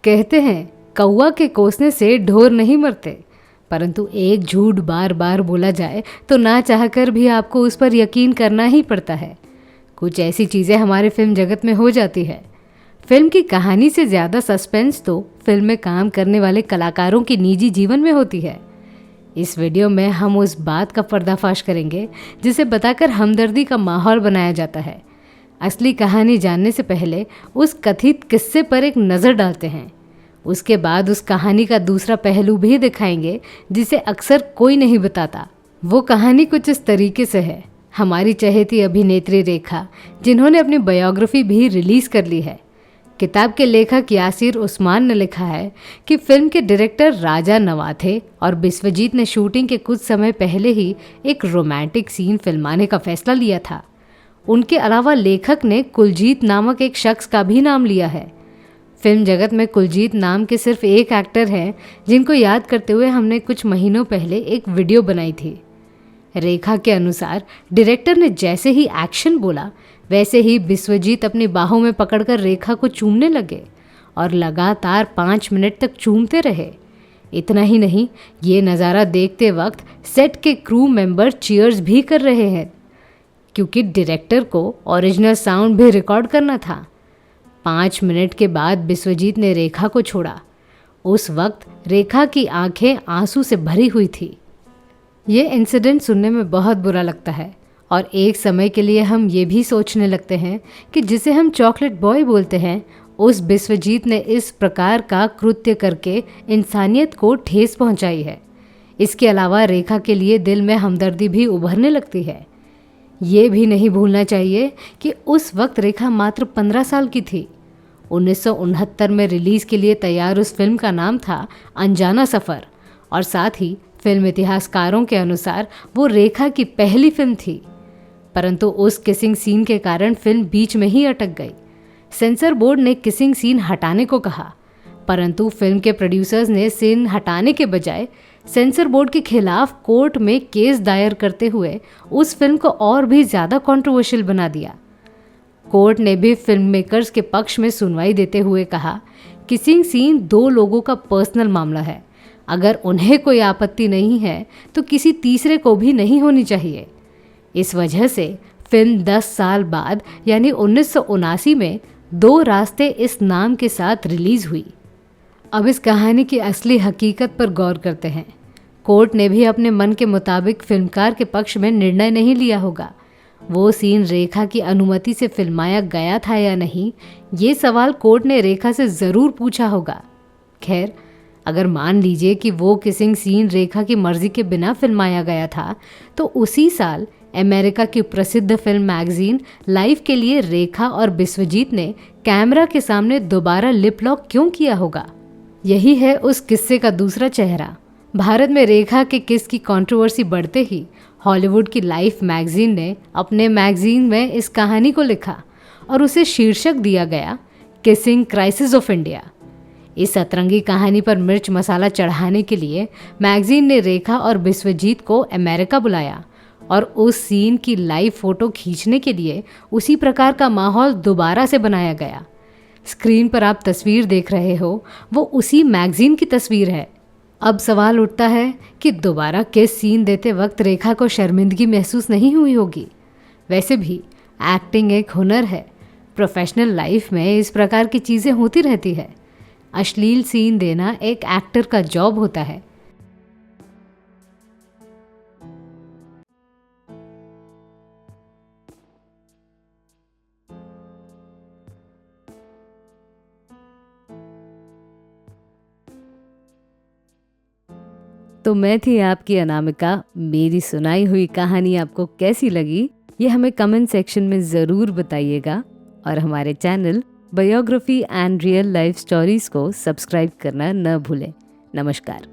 कहते हैं कौवा के कोसने से ढोर नहीं मरते, परंतु एक झूठ बार बार बोला जाए तो ना चाहकर भी आपको उस पर यकीन करना ही पड़ता है। कुछ ऐसी चीज़ें हमारे फिल्म जगत में हो जाती है। फिल्म की कहानी से ज़्यादा सस्पेंस तो फिल्म में काम करने वाले कलाकारों की निजी जीवन में होती है। इस वीडियो में हम उस बात का पर्दाफाश करेंगे जिसे बताकर हमदर्दी का माहौल बनाया जाता है। असली कहानी जानने से पहले उस कथित किस्से पर एक नज़र डालते हैं। उसके बाद उस कहानी का दूसरा पहलू भी दिखाएंगे जिसे अक्सर कोई नहीं बताता। वो कहानी कुछ इस तरीके से है। हमारी चहेती अभिनेत्री रेखा, जिन्होंने अपनी बायोग्राफी भी रिलीज़ कर ली है। किताब के लेखक यासिर उस्मान ने लिखा है कि फिल्म के डायरेक्टर राजा नवाथे और बिस्वजीत ने शूटिंग के कुछ समय पहले ही एक रोमांटिक सीन फिल्माने का फैसला लिया था। उनके अलावा लेखक ने कुलजीत नामक एक शख्स का भी नाम लिया है। फिल्म जगत में कुलजीत नाम के सिर्फ एक एक्टर हैं जिनको याद करते हुए हमने कुछ महीनों पहले एक वीडियो बनाई थी। रेखा के अनुसार डायरेक्टर ने जैसे ही एक्शन बोला वैसे ही बिस्वजीत अपनी बाहों में पकड़कर रेखा को चूमने लगे और लगातार 5 मिनट तक चूमते रहे। इतना ही नहीं, ये नज़ारा देखते वक्त सेट के क्रू मेंबर चीयर्स भी कर रहे हैं, क्योंकि डायरेक्टर को ओरिजिनल साउंड भी रिकॉर्ड करना था। 5 मिनट के बाद बिस्वजीत ने रेखा को छोड़ा। उस वक्त रेखा की आंखें आंसू से भरी हुई थी। ये इंसिडेंट सुनने में बहुत बुरा लगता है और एक समय के लिए हम ये भी सोचने लगते हैं कि जिसे हम चॉकलेट बॉय बोलते हैं, उस बिस्वजीत ने इस प्रकार का कृत्य करके इंसानियत को ठेस पहुंचाई है। इसके अलावा रेखा के लिए दिल में हमदर्दी भी उभरने लगती है। ये भी नहीं भूलना चाहिए कि उस वक्त रेखा मात्र 15 साल की थी। 1969 में रिलीज़ के लिए तैयार उस फिल्म का नाम था अनजाना सफ़र और साथ ही फिल्म इतिहासकारों के अनुसार वो रेखा की पहली फिल्म थी। परंतु उस किसिंग सीन के कारण फिल्म बीच में ही अटक गई। सेंसर बोर्ड ने किसिंग सीन हटाने को कहा, परंतु फिल्म के प्रोड्यूसर्स ने सीन हटाने के बजाय सेंसर बोर्ड के खिलाफ कोर्ट में केस दायर करते हुए उस फिल्म को और भी ज़्यादा कंट्रोवर्शियल बना दिया। कोर्ट ने भी फिल्म मेकर्स के पक्ष में सुनवाई देते हुए कहा, किसिंग सीन 2 लोगों का पर्सनल मामला है। अगर उन्हें कोई आपत्ति नहीं है तो किसी तीसरे को भी नहीं होनी चाहिए। इस वजह से फिल्म 10 साल बाद यानी 1979 में 2 रास्ते इस नाम के साथ रिलीज हुई। अब इस कहानी की असली हकीकत पर गौर करते हैं। कोर्ट ने भी अपने मन के मुताबिक फिल्मकार के पक्ष में निर्णय नहीं लिया होगा। वो सीन रेखा की अनुमति से फिल्माया गया था या नहीं, ये सवाल कोर्ट ने रेखा से ज़रूर पूछा होगा। खैर, अगर मान लीजिए कि वो किसिंग सीन रेखा की मर्जी के बिना फिल्माया गया था, तो उसी साल अमेरिका की प्रसिद्ध फिल्म मैगजीन लाइफ के लिए रेखा और बिस्वजीत ने कैमरा के सामने दोबारा लिप लॉक क्यों किया होगा? यही है उस किस्से का दूसरा चेहरा। भारत में रेखा के किस की कंट्रोवर्सी बढ़ते ही हॉलीवुड की लाइफ मैगजीन ने अपने मैगजीन में इस कहानी को लिखा और उसे शीर्षक दिया गया किसिंग क्राइसिस ऑफ इंडिया। इस अतरंगी कहानी पर मिर्च मसाला चढ़ाने के लिए मैगजीन ने रेखा और बिस्वजीत को अमेरिका बुलाया और उस सीन की लाइव फोटो खींचने के लिए उसी प्रकार का माहौल दोबारा से बनाया गया। स्क्रीन पर आप तस्वीर देख रहे हो, वो उसी मैगजीन की तस्वीर है। अब सवाल उठता है कि दोबारा किस सीन देते वक्त रेखा को शर्मिंदगी महसूस नहीं हुई होगी। वैसे भी एक्टिंग एक हुनर है। प्रोफेशनल लाइफ में इस प्रकार की चीज़ें होती रहती है। अश्लील सीन देना एक एक्टर का जॉब होता है। तो मैं थी आपकी अनामिका। मेरी सुनाई हुई कहानी आपको कैसी लगी, ये हमें कमेंट सेक्शन में ज़रूर बताइएगा और हमारे channel biography and real life stories को सब्सक्राइब करना न भूलें। नमस्कार।